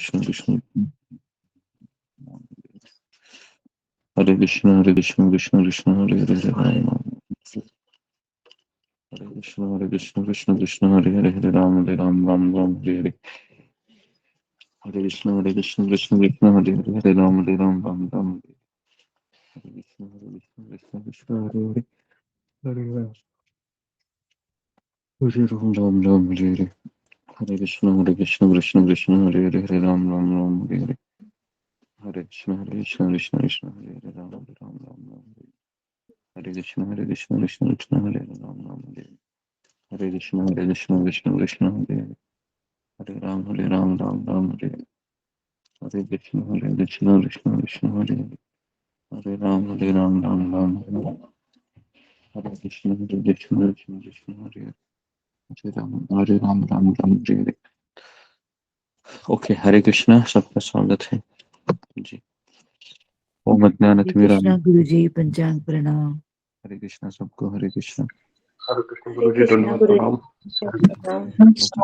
कृष्ण कृष्ण हरे कृष्ण कृष्ण कृष्ण हरे हरे हरे राम हरे कृष्ण कृष्ण कृष्ण हरे हरे हरे राम राम राम हरे हरे हरे कृष्ण कृष्ण कृष्ण हरे हरे हरे राम राम राम हरे कृष्ण कृष्ण हरे हरे हरे राम राम हरे हरे हरे कृष्ण कृष्ण कृष्ण हरे हरे हरे राम राम हरे हरे हरे कृष्ण कृष्ण कृष्ण हरे हरे राम राम हरे कृष्ण कृष्ण हरे हरे राम हरे Krishna Krishna Krishna Hare Hare Hare Ram Ram Hare Hare Krishna Krishna Krishna Hare Hare Ram Ram Hare Hare Krishna Krishna Krishna Hare Hare Ram Hare Hare okay हरे कृष्णा सबका स्वागत है जी ओम हरे कृष्णा गुरु जी पंचांग प्रणाम। हरे कृष्णा सबको हरे कृष्णा हरे कृष्ण गुरु जी धन्यवाद गुरु प्रणाम। हरे कृष्ण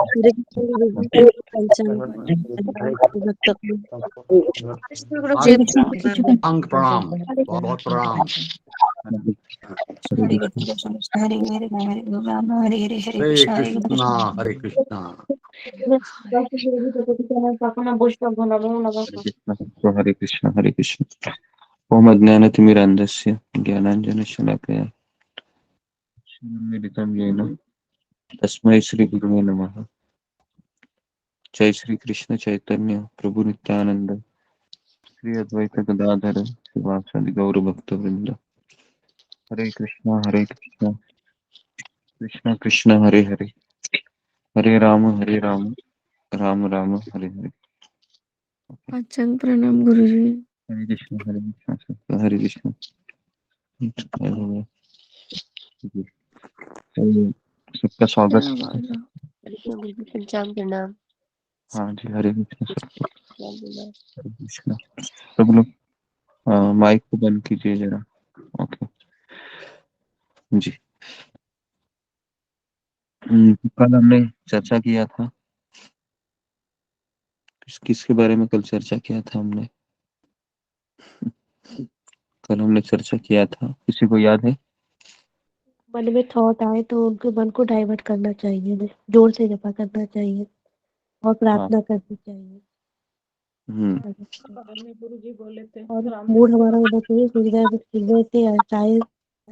गुरु जी पंचांग हरे कृष्ण अंग प्रणाम, बहुत बहुत प्रणाम। हरे कृष्ण हरे हरे हरे राम हरे हरे हरे हरे कृष्ण कृष्णा हरे कृष्णा। हरे कृष्णा सबको हरे कृष्णा ओम अज्ञानतिमिरान्धस्य ज्ञानाञ्जनशलाकया मिलितं येन तस्मै श्री गुरुवे नमः जय श्री कृष्ण चैतन्य प्रभु नित्यानंद श्री अद्वैत गदाधर शिवासादि गौर भक्त वृंद हरे कृष्णा कृष्ण कृष्ण हरे हरे हरे राम राम राम हरे हरे पंचांग प्रणाम गुरु जी। हरे कृष्ण सबका हरे कृष्ण तो सबका स्वागत है। पंचांग प्रणाम। हाँ जी हरे कृष्ण सबको हरे कृष्ण सब लोग माइक को बंद कीजिए जरा ओके जी कल हमने चर्चा किया था किसके बारे में कल चर्चा किया था हमने कल हमने चर्चा किया था किसी को याद है मन में थॉट आए तो उनके मन को डाइवर्ट करना चाहिए, जोर से जपा करना चाहिए और हाँ प्रार्थना करनी चाहिए। गुरु जी बोले थे और राम मूड हमारा होना चाहिए हृदय से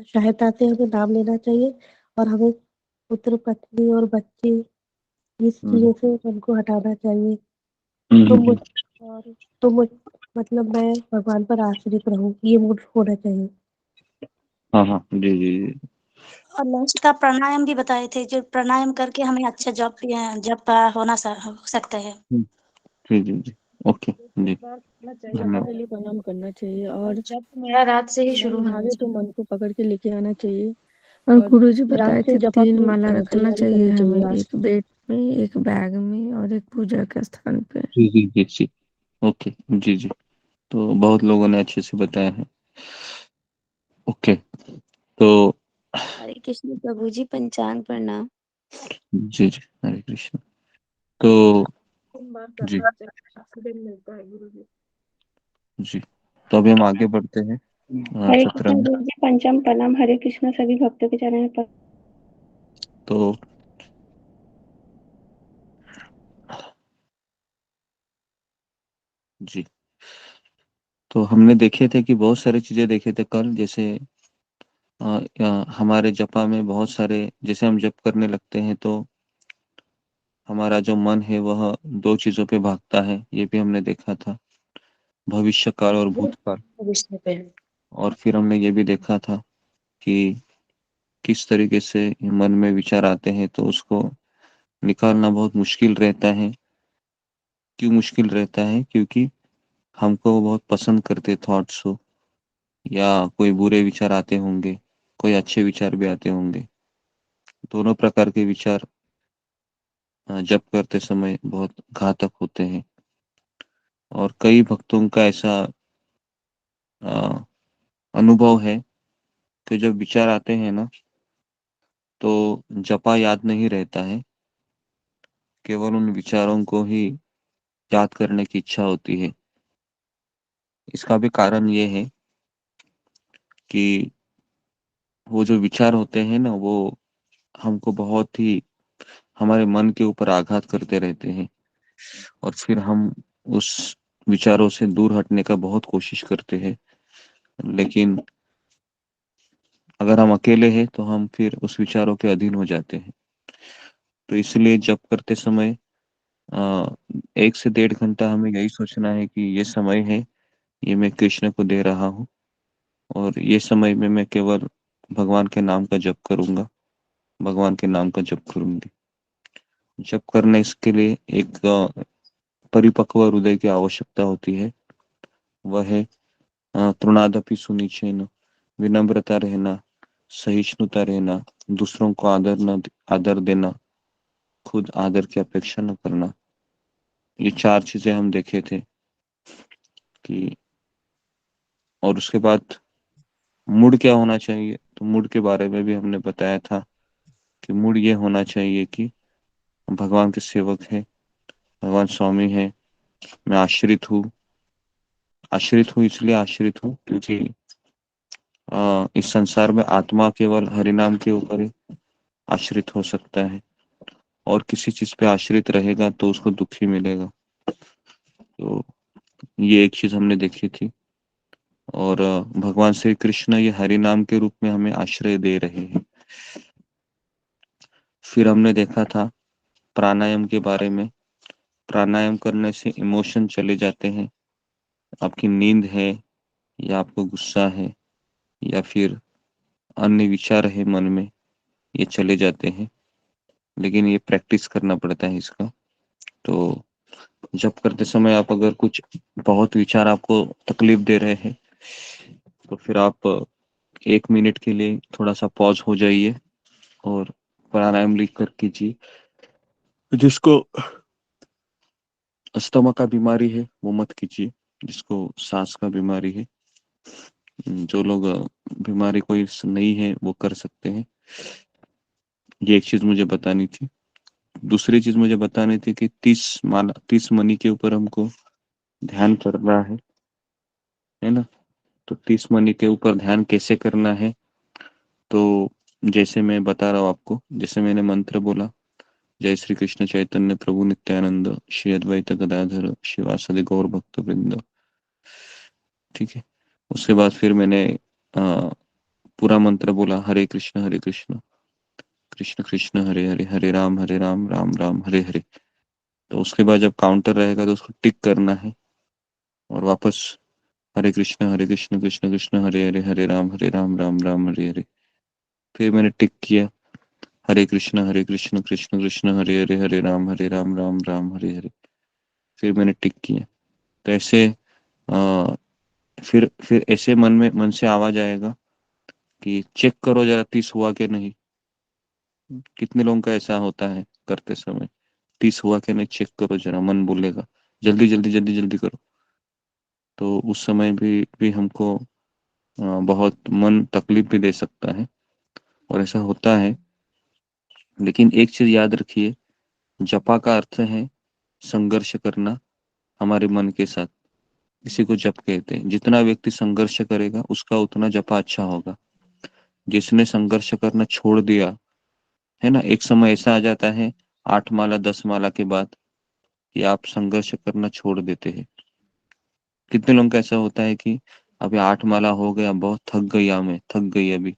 सहायता से हमें नाम लेना चाहिए और हमें पुत्र पत्नी और बच्चे इस चीजों से मन को हटाना चाहिए। तुम मुझ और तुम मुझ मतलब मैं भगवान पर आश्रित रहूं, ये मूड होना चाहिए। हाँ जी जी और लास्ट का प्राणायाम भी बताए थे, जो प्राणायाम करके हमें अच्छा जब होना हो सकता है। जी ओके जी करना चाहिए, धन्यवाद अपने लिए प्रणाम करना चाहिए और जब मेरा रात से ही शुरू नहीं होना आगे तो चाहिए। मन को पकड़ के लेके आना चाहिए और और गुरु जी रात बताए से थे जपा 3 की माला रखना तैयारी चाहिए करनी चाहिए हमें, आज। एक बेड में, एक बैग में और एक पूजा के स्थान पे। जी ओके जी तो बहुत लोगों ने अच्छे से बताया है ओके तो हरे कृष्ण प्रभु जी पंचांग प्रणाम। जी हरे कृष्ण तो 3 बार जी करना चाहिए, ऑक्सीजन मिलता है गुरु जी। जी तो अभी हम आगे बढ़ते हैं हरे सत्र कृष्ण में गुरु जी पंचम प्रणाम। हरे कृष्ण सभी भक्तों के चरण पर। तो जी तो हमने देखे थे कि बहुत सारी चीजें देखे थे कल जैसे हमारे जपा में बहुत सारे जैसे हम जप करने लगते हैं तो हमारा जो मन है वह दो चीजों पे भागता है ये भी हमने देखा था भविष्य काल और भूतकाल भविष्य पे और फिर हमने ये भी देखा था कि किस तरीके से मन में विचार आते हैं तो उसको निकालना बहुत मुश्किल रहता है क्यों मुश्किल रहता है क्योंकि हमको वो बहुत पसंद करते थॉट्स हो या कोई बुरे विचार आते होंगे कोई अच्छे विचार भी आते होंगे दोनों प्रकार के विचार जप करते समय बहुत घातक होते हैं और कई भक्तों का ऐसा अ, अनुभव है कि जब विचार आते हैं ना तो जपा याद नहीं रहता है केवल उन विचारों को ही याद करने की इच्छा होती है। इसका भी कारण ये है कि वो जो विचार होते हैं ना, वो हमको बहुत ही हमारे मन के ऊपर आघात करते रहते हैं, और फिर हम उस विचारों से दूर हटने का बहुत कोशिश करते हैं। लेकिन अगर हम अकेले हैं तो हम फिर उस विचारों के अधीन हो जाते हैं। तो इसलिए जप करते समय 1 से 1.5 घंटा हमें यही सोचना है कि ये समय है, ये मैं कृष्ण को दे रहा हूँ, और ये समय में मैं केवल भगवान के नाम का जप करूंगा, भगवान के नाम का जप करूंगी। जप करने इसके लिए एक परिपक्व हृदय की आवश्यकता होती है। वह है तृणादपि सुनिचेन, विनम्रता रहना, सहिष्णुता रहना, दूसरों को आदर देना, खुद आदर की अपेक्षा न करना। ये 4 चीजें हम देखे थे कि, और उसके बाद मूड क्या होना चाहिए, तो मूड के बारे में भी हमने बताया था कि मूड ये होना चाहिए कि भगवान के सेवक है, भगवान स्वामी है, मैं आश्रित हूँ इसलिए आश्रित हूँ क्योंकि इस संसार में आत्मा केवल हरिनाम के ऊपर ही आश्रित हो सकता है, और किसी चीज पे आश्रित रहेगा तो उसको दुख ही मिलेगा। तो ये एक चीज हमने देखी थी। और भगवान श्री कृष्ण ये हरि नाम के रूप में हमें आश्रय दे रहे हैं। फिर हमने देखा था प्राणायाम के बारे में। प्राणायाम करने से इमोशन चले जाते हैं। आपकी नींद है, या आपको गुस्सा है, या फिर अन्य विचार है मन में, ये चले जाते हैं। लेकिन ये प्रैक्टिस करना पड़ता है इसका। तो जब करते समय आप अगर कुछ बहुत विचार आपको तकलीफ दे रहे हैं, तो फिर आप 1 मिनट के लिए थोड़ा सा पॉज हो जाइए और प्राणायाम लिख कर कीजिए। जिसको अस्थमा का बीमारी है वो मत कीजिए, जिसको सांस का बीमारी है, जो लोग बीमारी कोई नहीं है वो कर सकते हैं। ये एक चीज मुझे बतानी थी। दूसरी चीज मुझे बतानी थी कि 30 मनी के ऊपर हमको ध्यान करना है ना। तो 30 मनी के ऊपर ध्यान कैसे करना है, तो जैसे मैं बता रहा हूँ आपको, जैसे मैंने मंत्र बोला, जय श्री कृष्ण चैतन्य प्रभु नित्यानंद श्री अद्वैत गदाधर शिवासदि गौर भक्त वृंद। ठीक है। उसके बाद फिर मैंने पूरा मंत्र बोला, हरे कृष्ण कृष्ण कृष्ण हरे हरे, हरे राम राम राम हरे हरे। तो उसके बाद जब काउंटर रहेगा तो उसको टिक करना है, और वापस हरे कृष्ण कृष्ण कृष्ण हरे हरे, हरे राम राम राम हरे हरे। फिर मैंने टिक किया, हरे कृष्ण कृष्ण कृष्ण हरे राम राम राम हरे हरे। फिर मैंने टिक किया। तो ऐसे आ, फिर ऐसे मन से आवाज आएगा कि चेक करो जरा 30 हुआ कि नहीं। कितने लोगों का ऐसा होता है करते समय, 30 हुआ कि नहीं चेक करो जरा, मन बोलेगा जल्दी जल्दी जल्दी जल्दी करो। तो उस समय भी हमको बहुत मन तकलीफ भी दे सकता है, और ऐसा होता है। लेकिन एक चीज याद रखिए, जपा का अर्थ है संघर्ष करना हमारे मन के साथ। इसी को जप कहते हैं। जितना व्यक्ति संघर्ष करेगा उसका उतना जपा अच्छा होगा। जिसने संघर्ष करना छोड़ दिया है ना, एक समय ऐसा आ जाता है 8 माला 10 माला के बाद कि आप संघर्ष करना छोड़ देते हैं। कितने लोगों का ऐसा होता है कि अभी 8 माला हो गया, बहुत थक गई अभी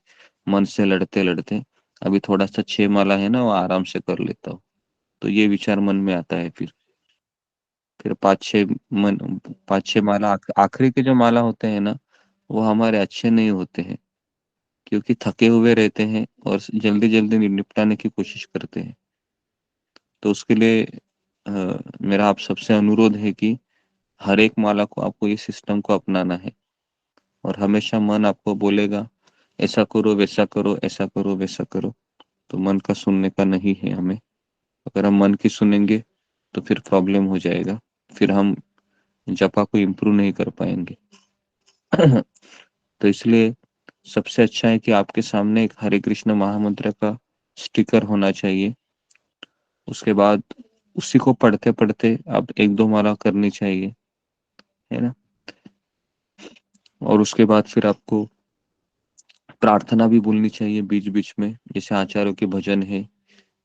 मन से लड़ते लड़ते, अभी थोड़ा सा 6 माला है ना वो आराम से कर लेता हूँ। तो ये विचार मन में आता है। फिर 5-6 माला आखिरी के जो माला होते हैं ना, वो हमारे अच्छे नहीं होते हैं, क्योंकि थके हुए रहते हैं और जल्दी जल्दी निपटाने की कोशिश करते हैं। तो उसके लिए मेरा आप सबसे अनुरोध है कि हर एक माला को आपको ये सिस्टम को अपनाना है। और हमेशा मन आपको बोलेगा ऐसा करो वैसा करो, ऐसा करो वैसा करो। तो मन का सुनने का नहीं है हमें। अगर हम मन की सुनेंगे तो फिर प्रॉब्लम हो जाएगा, फिर हम जपा को इम्प्रूव नहीं कर पाएंगे। तो इसलिए सबसे अच्छा है कि आपके सामने एक हरे कृष्ण महामंत्र का स्टिकर होना चाहिए। उसके बाद उसी को पढ़ते पढ़ते आप एक दो माला करनी चाहिए, है ना। और उसके बाद फिर आपको प्रार्थना भी बोलनी चाहिए बीच बीच में, जैसे आचार्यों के भजन है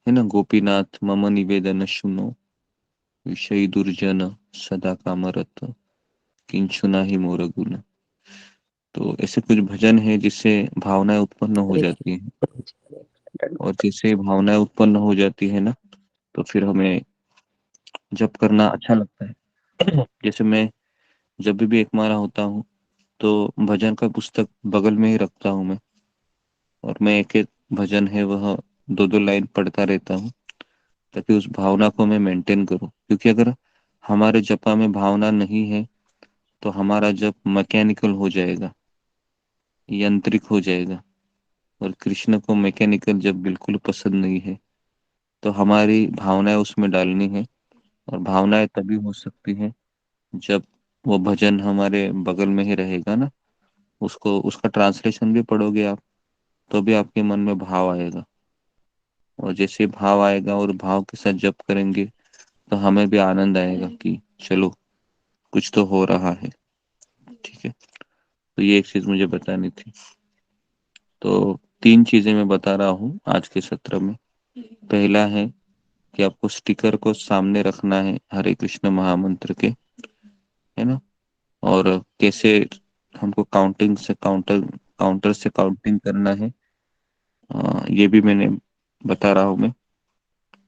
ना, गोपीनाथ मम निवेदन सुनो, विषय दुर्जन सदा कामरत, किंचुना ही मोर गुण। तो ऐसे कुछ भजन है जिससे भावनाएं उत्पन्न हो जाती हैं, और जैसे भावनाएं उत्पन्न हो जाती है ना, तो फिर हमें जप करना अच्छा लगता है। जैसे मैं जब भी एक माला होता हूँ तो भजन का पुस्तक बगल में ही रखता हूँ मैं, और मैं एक एक भजन है वह दो दो लाइन पढ़ता रहता हूँ, ताकि उस भावना को मैं मेंटेन करूँ। क्योंकि अगर हमारे जपा में भावना नहीं है तो हमारा जप मैकेनिकल हो जाएगा, यांत्रिक हो जाएगा। और कृष्ण को मैकेनिकल जब बिल्कुल पसंद नहीं है, तो हमारी भावनाएं उसमें डालनी है। और भावनाएं तभी हो सकती हैं जब वो भजन हमारे बगल में ही रहेगा ना, उसको उसका ट्रांसलेशन भी पढ़ोगे आप, तो भी आपके मन में भाव आएगा। और जैसे भाव आएगा और भाव के साथ जप करेंगे, तो हमें भी आनंद आएगा कि चलो कुछ तो हो रहा है। ठीक है, तो ये एक चीज मुझे बतानी थी। तो तीन चीजें मैं बता रहा हूँ आज के सत्र में। पहला है कि आपको स्टिकर को सामने रखना है हरे कृष्ण महामंत्र के, है ना। और कैसे हमको काउंटर से काउंटिंग करना है, ये भी मैंने बता रहा हूँ मैं।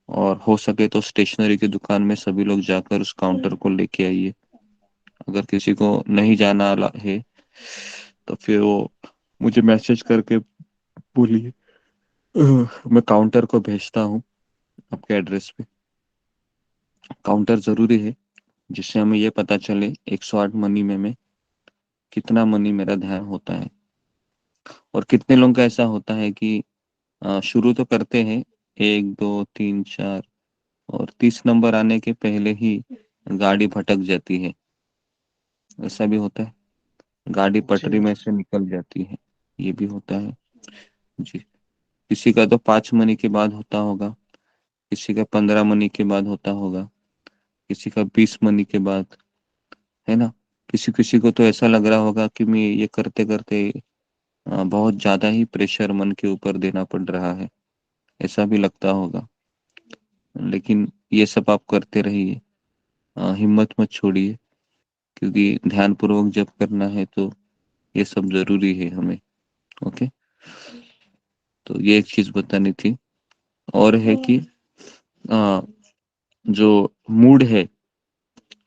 और हो सके तो स्टेशनरी की दुकान में सभी लोग जाकर उस काउंटर को लेके आइए। अगर किसी को नहीं जाना है तो फिर वो मुझे मैसेज करके बोलिए, मैं काउंटर को भेजता हूँ आपके एड्रेस पे। काउंटर जरूरी है, जिससे हमें ये पता चले 108 मनी में कितना मनी मेरा ध्यान होता है। और कितने लोगों का ऐसा होता है कि शुरू तो करते हैं 1 2 3 4, और 30 नंबर आने के पहले ही गाड़ी भटक जाती है। ऐसा भी होता है, गाड़ी पटरी में से निकल जाती है, ये भी होता है जी। किसी का तो 5 मनी के बाद होता होगा, किसी का 15 मनी के बाद होता होगा, किसी का 20 मनी के बाद, है ना। किसी किसी को तो ऐसा लग रहा होगा कि मैं ये करते करते बहुत ज्यादा ही प्रेशर मन के ऊपर देना पड़ रहा है, ऐसा भी लगता होगा। लेकिन ये सब आप करते रहिए, हिम्मत मत छोड़िए, क्योंकि ध्यान पूर्वक जब करना है तो ये सब जरूरी है हमें। ओके, तो ये एक चीज बतानी थी। और है कि अ, जो मूड है,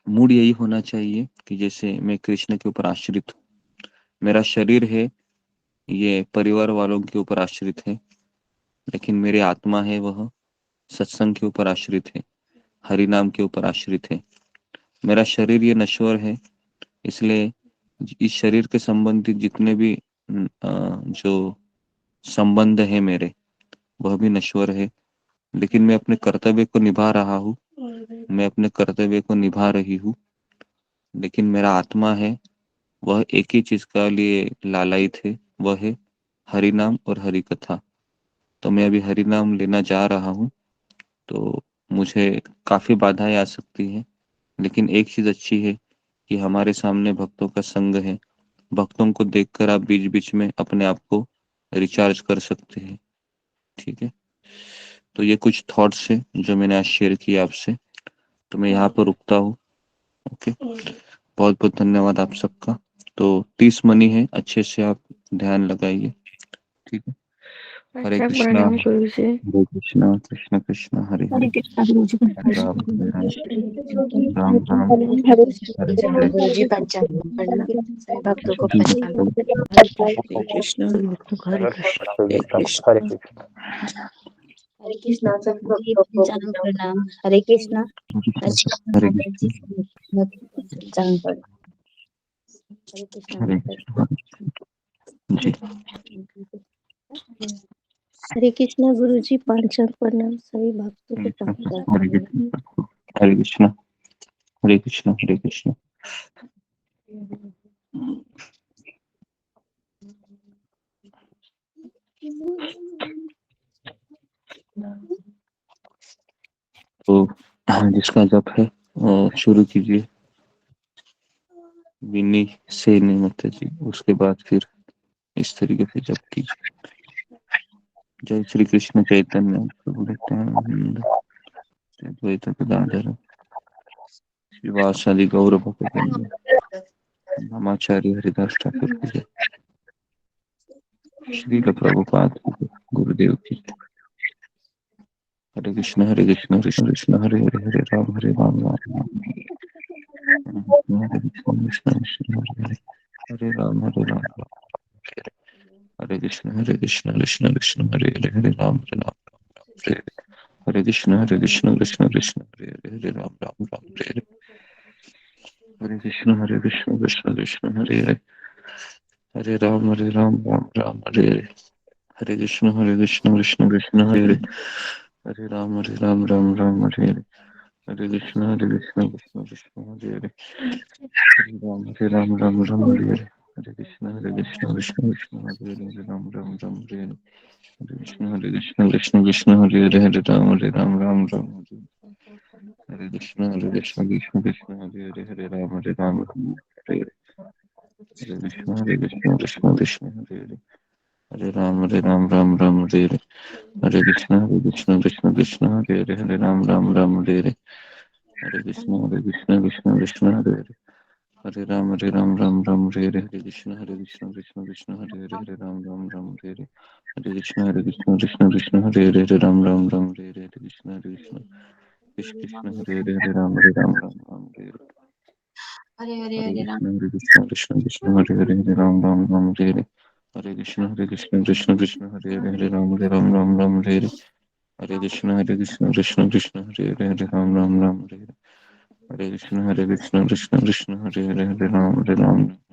मूड यही होना चाहिए कि जैसे मैं कृष्ण के ऊपर आश्रित हूँ। मेरा शरीर है ये परिवार वालों के ऊपर आश्रित है, लेकिन मेरी आत्मा है वह सत्संग के ऊपर आश्रित है, हरि नाम के ऊपर आश्रित है। मेरा शरीर ये नश्वर है, इसलिए इस शरीर के संबंधित जितने भी जो संबंध है मेरे, वह भी नश्वर है। लेकिन मैं अपने कर्तव्य को निभा रहा हूँ, मैं अपने कर्तव्य को निभा रही हूँ। लेकिन मेरा आत्मा है वह एक ही चीज का लिए लालायित है, वह है हरि नाम और हरि कथा। तो मैं अभी हरि नाम लेना जा रहा हूँ, तो मुझे काफी बाधाएं आ सकती हैं। लेकिन एक चीज अच्छी है कि हमारे सामने भक्तों का संग है, भक्तों को देखकर आप बीच बीच में अपने आप को रिचार्ज कर सकते हैं। ठीक है, तो ये कुछ थॉट्स है जो मैंने आज शेयर किए आपसे। तो मैं यहाँ पर रुकता हूँ। ओके, बहुत बहुत धन्यवाद आप सबका। तो 30 मनी है, अच्छे से आप ध्यान लगाइए। ठीक है, हरे अच्छा, कृष्णा प्रणाम गुरु जी। हरे कृष्णा कृष्ण कृष्ण हरे हरे हरे, कृष्णा गुरु जी। हरे राम हरे राम, राम पंचांग राम, प्रणाम हरे हरे प्रणाम हरे। गुरु जी, पंचांग प्रणाम सभी भक्तों को जी पंचांग बिल्कुल। हरे कृष्ण कृष्ण सभी भक्तों को हरे कृष्ण। हरे हरे कृष्ण। कृष्ण। हरे कृष्णा सभी भक्तों को पंचांग प्रणाम हरे कृष्णा। हरे कृष्णा हरे माता जी कृष्ण सभी भक्तों को पंचांग प्रणाम हरे कृष्णा हरे माता कृष्ण। जी जी। हरे कृष्णा गुरु जी, पांचांग प्रणाम सभी भक्तों को पंचांग हरे प्रणाम। कृष्ण हरे कृष्ण हरे कृष्ण हरे कृष्ण। तो हाँ, जिसका जप है शुरू कीजिए विनी से माता जी, उसके बाद फिर इस तरीके से जप कीजिए। जय श्री कृष्ण चैतन्य प्रभु नित्यानंद द्वैत गदाधर श्रीवासादि गौर भक्तवृंद नमाचार्य हरिदास ठाकुर की जय। श्री प्रभुपाद की जय। गुरुदेव की जय। हरे कृष्ण कृष्ण कृष्ण हरे हरे हरे राम राम राम हरे कृष्ण कृष्ण कृष्ण हरे राम हरे कृष्ण कृष्ण कृष्ण हरे हरे राम हरे कृष्ण कृष्ण कृष्ण हरे हरे राम हरे कृष्ण कृष्ण कृष्ण हरे राम राम हरे हरे कृष्ण कृष्ण कृष्ण हरे राम राम हरे कृष्ण कृष्ण कृष्ण हरे राम राम हरे हरे कृष्ण कृष्ण कृष्ण हरे राम हरे कृष्ण कृष्ण कृष्ण हरे राम राम हरे कृष्ण कृष्ण कृष्ण हरे राम हरे कृष्ण कृष्ण कृष्ण हरे राम राम हरे हरे कृष्ण कृष्ण कृष्ण हरे राम राम हरे हरे कृष्ण कृष्ण कृष्ण हरे राम राम हरे हरे कृष्ण कृष्ण कृष्ण हरे राम हरे हरे कृष्ण कृष्ण कृष्ण हरे राम हरे हरे कृष्ण कृष्ण कृष्ण हरे राम हरे हरे कृष्ण कृष्ण कृष्ण हरे राम हरे हरे कृष्ण कृष्ण कृष्ण हरे राम हरे हरे कृष्ण कृष्ण कृष्ण हरे राम हरे हरे कृष्ण कृष्ण कृष्ण हरे राम हरे कृष्ण कृष्ण कृष्ण हरे राम हरे हरे कृष्ण कृष्ण कृष्ण हरे राम हरे हरे कृष्ण कृष्ण कृष्ण हरे राम हरे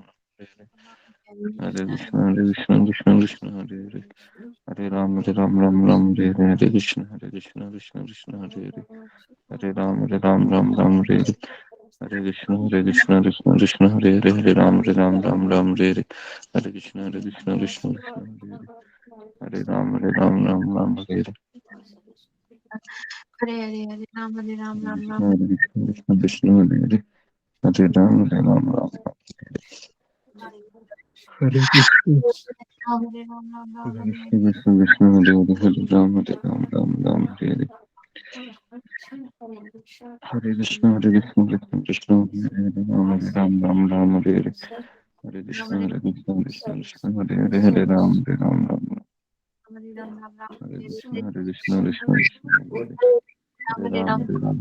हरे कृष्ण कृष्ण कृष्ण हरे राम हरे कृष्ण कृष्ण हरे राम हरे कृष्ण कृष्ण कृष्ण हरे राम हरे हरे हरे कृष्ण कृष्ण कृष्ण हरे राम हरे हरे हरे कृष्ण कृष्ण कृष्ण हरे राम हरे कृष्ण कृष्ण कृष्ण हरे राम हरे कृष्ण कृष्ण हरे राम हरे कृष्ण कृष्ण कृष्ण हरे हरे कृष्ण कृष्ण कृष्ण हरे हरे हरे राम राम राम हरे हरे कृष्ण कृष्ण हरे हरे हरे राम राम हरे हरे कृष्ण कृष्ण हरे हरे राम राम हरे हरे हरे कृष्ण कृष्ण हरे राम हरे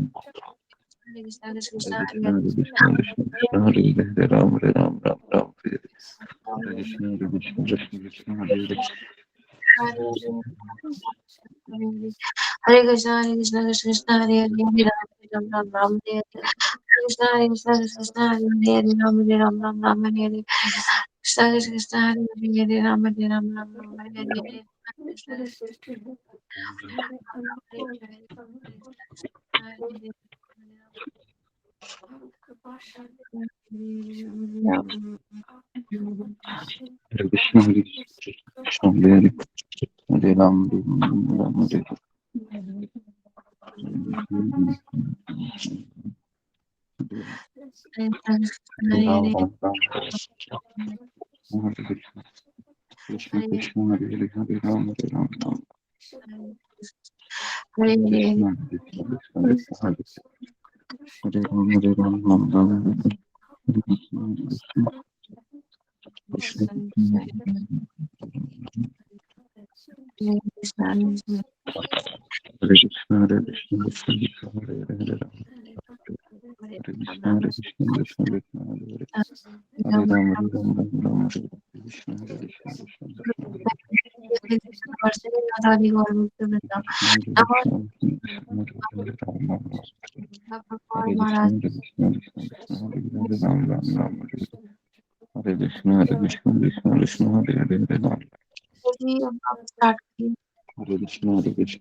कृष्ण कृष्ण हरे राम कृष्ण कृष्ण हरे राम हरे कृष्ण हरे कृष्ण कृष्ण हरे राम हरे कृष्ण कृष्ण हरे राम हरे कृष्ण कृष्ण हरे कृष्ण हरे कृष्ण कृष्ण कृष्ण हरे राम हरे कृष्ण हरे कृष्ण